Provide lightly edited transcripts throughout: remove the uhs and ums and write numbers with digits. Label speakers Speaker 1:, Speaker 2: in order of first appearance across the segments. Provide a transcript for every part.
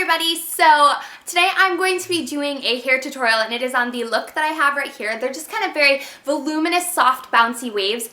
Speaker 1: everybody, so today I'm going to be doing a hair tutorial and it is on the look that I have right here. They're just kind of very voluminous, soft, bouncy waves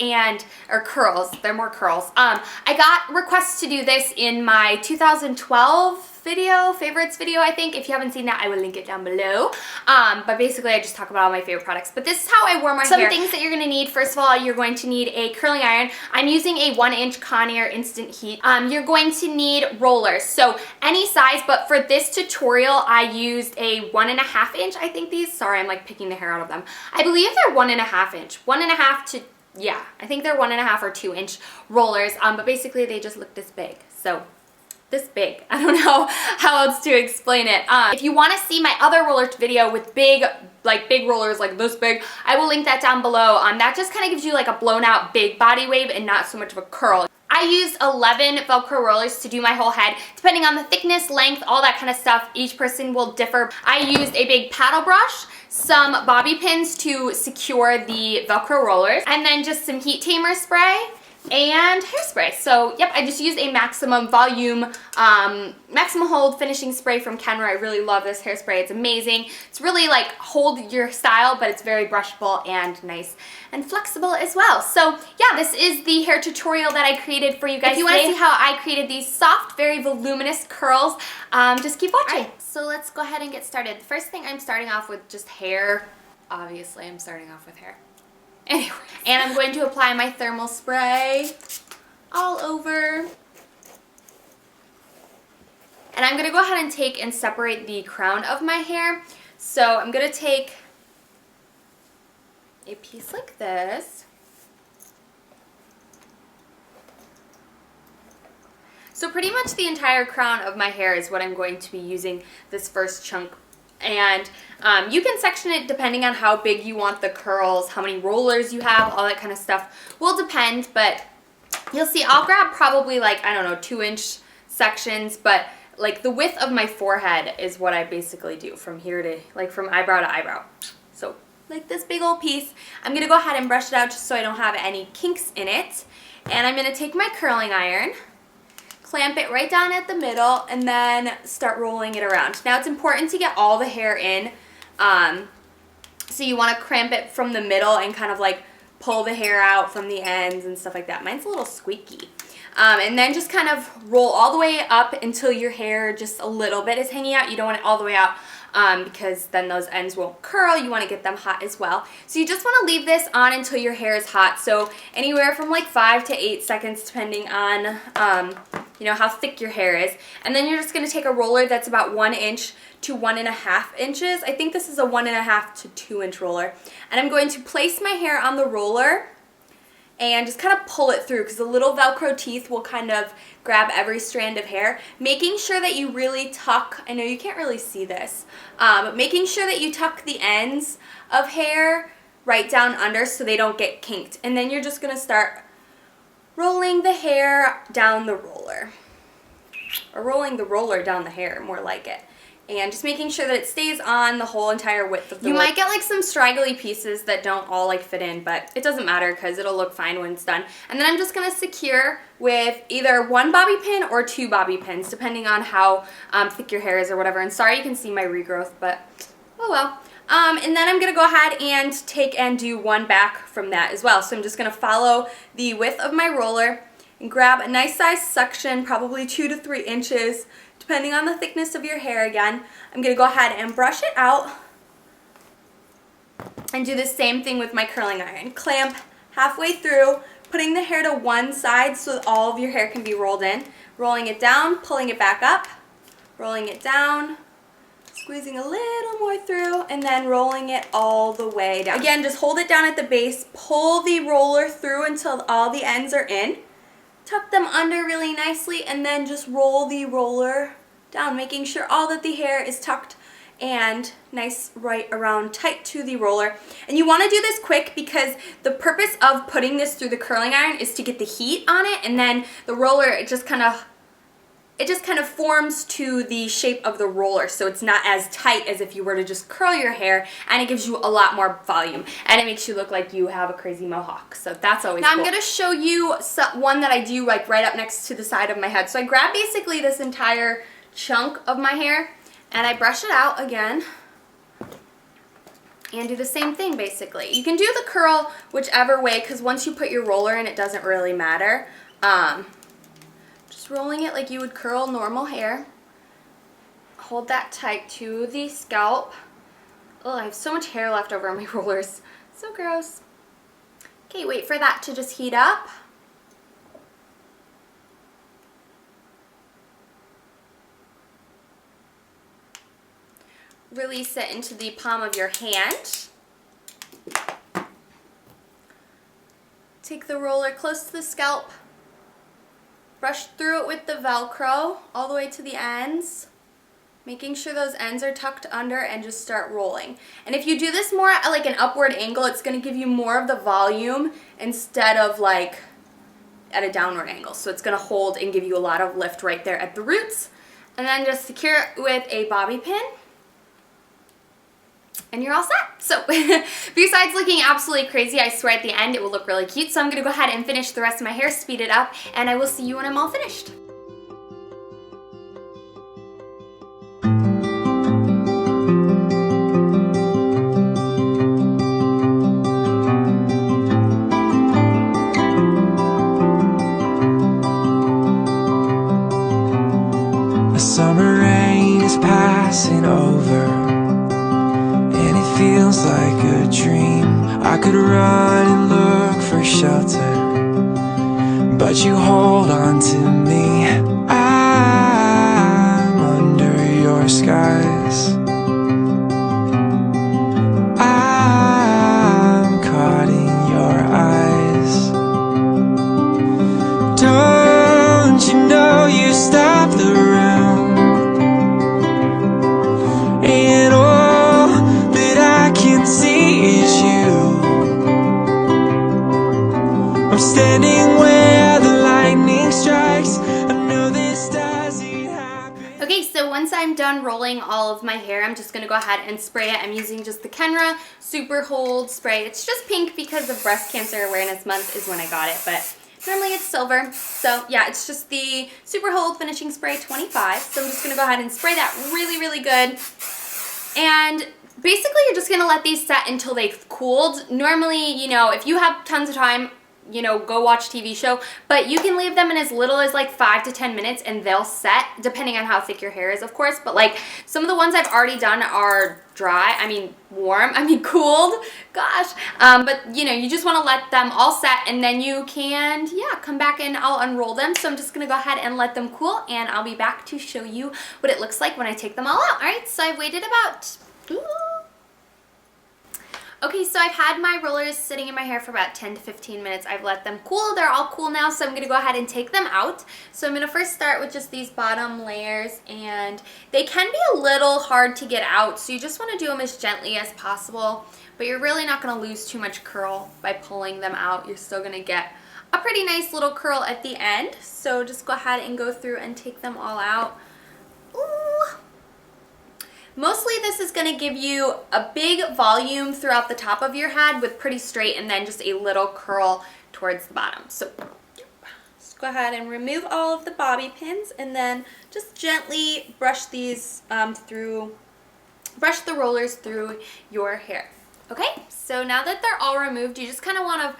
Speaker 1: or curls. They're more curls. I got requests to do this in my 2012 favorites video, I think. If you haven't seen that, I will link it down below. But basically I just talk about all my favorite products. But this is how I wore my hair. Some things that you're going to need. First of all, you're going to need a curling iron. I'm using a 1-inch Conair Instant Heat. You're going to need rollers. So any size, but for this tutorial I used a 1.5 inch, I think these. Sorry, I'm like picking the hair out of them. I believe they're 1.5 inch. 1.5 to, yeah, I think they're 1.5 or 2 inch rollers. But basically they just look this big. So this big. I don't know how else to explain it. If you want to see my other roller video with big rollers like this big, I will link that down below. That just kind of gives you like a blown out big body wave and not so much of a curl. I used 11 velcro rollers to do my whole head. Depending on the thickness, length, all that kind of stuff, each person will differ. I used a big paddle brush, some bobby pins to secure the velcro rollers, and then just some heat tamer spray and hairspray. So yep, I just used a maximum volume, maximum hold finishing spray from Kenra. I really love this hairspray. It's amazing. It's really like hold your style, but it's very brushable and nice and flexible as well. So yeah, this is the hair tutorial that I created for you guys. If you want to see how I created these soft, very voluminous curls, just keep watching. Right, so let's go ahead and get started. The first thing, I'm starting off with just hair. Obviously, I'm starting off with hair. Anyway, and I'm going to apply my thermal spray all over. And I'm going to go ahead and take and separate the crown of my hair. So I'm going to take a piece like this. So pretty much the entire crown of my hair is what I'm going to be using this first chunk. And you can section it depending on how big you want the curls, how many rollers you have, all that kind of stuff will depend, but you'll see I'll grab probably like, I don't know, 2-inch sections, but like the width of my forehead is what I basically do from here to, like from eyebrow to eyebrow. So like this big old piece. I'm going to go ahead and brush it out just so I don't have any kinks in it. And I'm going to take my curling iron, clamp it right down at the middle, and then start rolling it around. Now it's important to get all the hair in, so you want to clamp it from the middle and kind of like pull the hair out from the ends and stuff like that. Mine's a little squeaky. And then just kind of roll all the way up until your hair just a little bit is hanging out. You don't want it all the way out because then those ends won't curl. You want to get them hot as well. So you just want to leave this on until your hair is hot. So anywhere from like 5 to 8 seconds depending on you know, how thick your hair is. And then you're just going to take a roller that's about 1 inch to 1.5 inches. I think this is a 1.5 to 2 inch roller. And I'm going to place my hair on the roller and just kind of pull it through because the little Velcro teeth will kind of grab every strand of hair. Making sure that you really tuck, I know you can't really see this, but making sure that you tuck the ends of hair right down under so they don't get kinked. And then you're just going to start rolling the hair down the roller, or rolling the roller down the hair, more like it, and just making sure that it stays on the whole entire width of the roller. You might get like some straggly pieces that don't all like fit in, but it doesn't matter because it'll look fine when it's done. And then I'm just going to secure with either 1 bobby pin or 2 bobby pins, depending on how thick your hair is or whatever. And sorry you can see my regrowth, but oh well. And then I'm going to go ahead and take and do 1 back from that as well. So I'm just going to follow the width of my roller and grab a nice size section, probably 2 to 3 inches, depending on the thickness of your hair again. I'm going to go ahead and brush it out and do the same thing with my curling iron. Clamp halfway through, putting the hair to one side so that all of your hair can be rolled in. Rolling it down, pulling it back up, rolling it down, squeezing a little more through, and then rolling it all the way down. Again, just hold it down at the base, pull the roller through until all the ends are in, tuck them under really nicely, and then just roll the roller down, making sure all that the hair is tucked and nice right around tight to the roller. And you want to do this quick because the purpose of putting this through the curling iron is to get the heat on it, and then the roller, it just kind of forms to the shape of the roller, so it's not as tight as if you were to just curl your hair, and it gives you a lot more volume, and it makes you look like you have a crazy mohawk. So that's always cool. Now I'm going to show you one that I do like right up next to the side of my head. So I grab basically this entire chunk of my hair, and I brush it out again and do the same thing basically. You can do the curl whichever way, because once you put your roller in, it doesn't really matter. Just rolling it like you would curl normal hair. Hold that tight to the scalp. Oh, I have so much hair left over on my rollers. So gross. Okay, wait for that to just heat up. Release it into the palm of your hand. Take the roller close to the scalp. Brush through it with the Velcro all the way to the ends, making sure those ends are tucked under, and just start rolling. And if you do this more at like an upward angle, it's going to give you more of the volume instead of like at a downward angle. So it's going to hold and give you a lot of lift right there at the roots. And then just secure it with a bobby pin. And you're all set. So besides looking absolutely crazy, I swear at the end it will look really cute. So I'm going to go ahead and finish the rest of my hair, speed it up, and I will see you when I'm all finished.
Speaker 2: The summer rain is passing over. Feels like a dream. I could run and look for shelter, but you hold on to me. I'm under your skies. I'm caught in your eyes. Don't you know you stop the room? And see is you. I'm standing where the lightning strikes. I know this doesn't happen.
Speaker 1: Okay, so once I'm done rolling all of my hair, I'm just going to go ahead and spray it. I'm using just the Kenra Super Hold Spray. It's just pink because of Breast Cancer Awareness Month is when I got it, but normally it's silver. So yeah, it's just the Super Hold Finishing Spray 25. So I'm just going to go ahead and spray that really, really good. And basically, you're just going to let these set until they've cooled. Normally, you know, if you have tons of time, you know, go watch TV show. But you can leave them in as little as like 5 to 10 minutes and they'll set, depending on how thick your hair is, of course. But like some of the ones I've already done are dry, cooled, gosh. But you know, you just want to let them all set and then you can, yeah, come back and I'll unroll them. So I'm just going to go ahead and let them cool and I'll be back to show you what it looks like when I take them all out. All right, so I've waited about... Ooh. Okay, so I've had my rollers sitting in my hair for about 10 to 15 minutes. I've let them cool. They're all cool now, so I'm going to go ahead and take them out. So I'm going to first start with just these bottom layers, and they can be a little hard to get out, so you just want to do them as gently as possible, but you're really not going to lose too much curl by pulling them out. You're still going to get a pretty nice little curl at the end, so just go ahead and go through and take them all out. Ooh. Mostly this is going to give you a big volume throughout the top of your head with pretty straight and then just a little curl towards the bottom. So just go ahead and remove all of the bobby pins and then just gently brush these brush the rollers through your hair. Okay, so now that they're all removed, you just kind of want to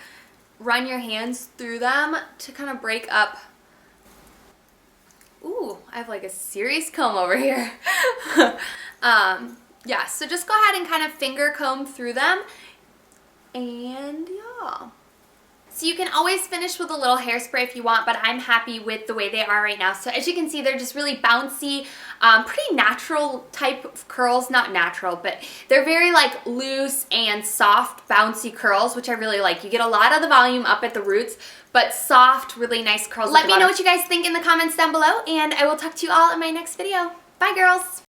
Speaker 1: run your hands through them to kind of break up. Ooh, I have like a serious comb over here. Yeah, so just go ahead and kind of finger comb through them. And yeah. So you can always finish with a little hairspray if you want, but I'm happy with the way they are right now. So as you can see, they're just really bouncy, pretty natural type of curls. Not natural, but they're very like loose and soft, bouncy curls, which I really like. You get a lot of the volume up at the roots, but soft, really nice curls. Let me know what you guys think in the comments down below, and I will talk to you all in my next video. Bye, girls.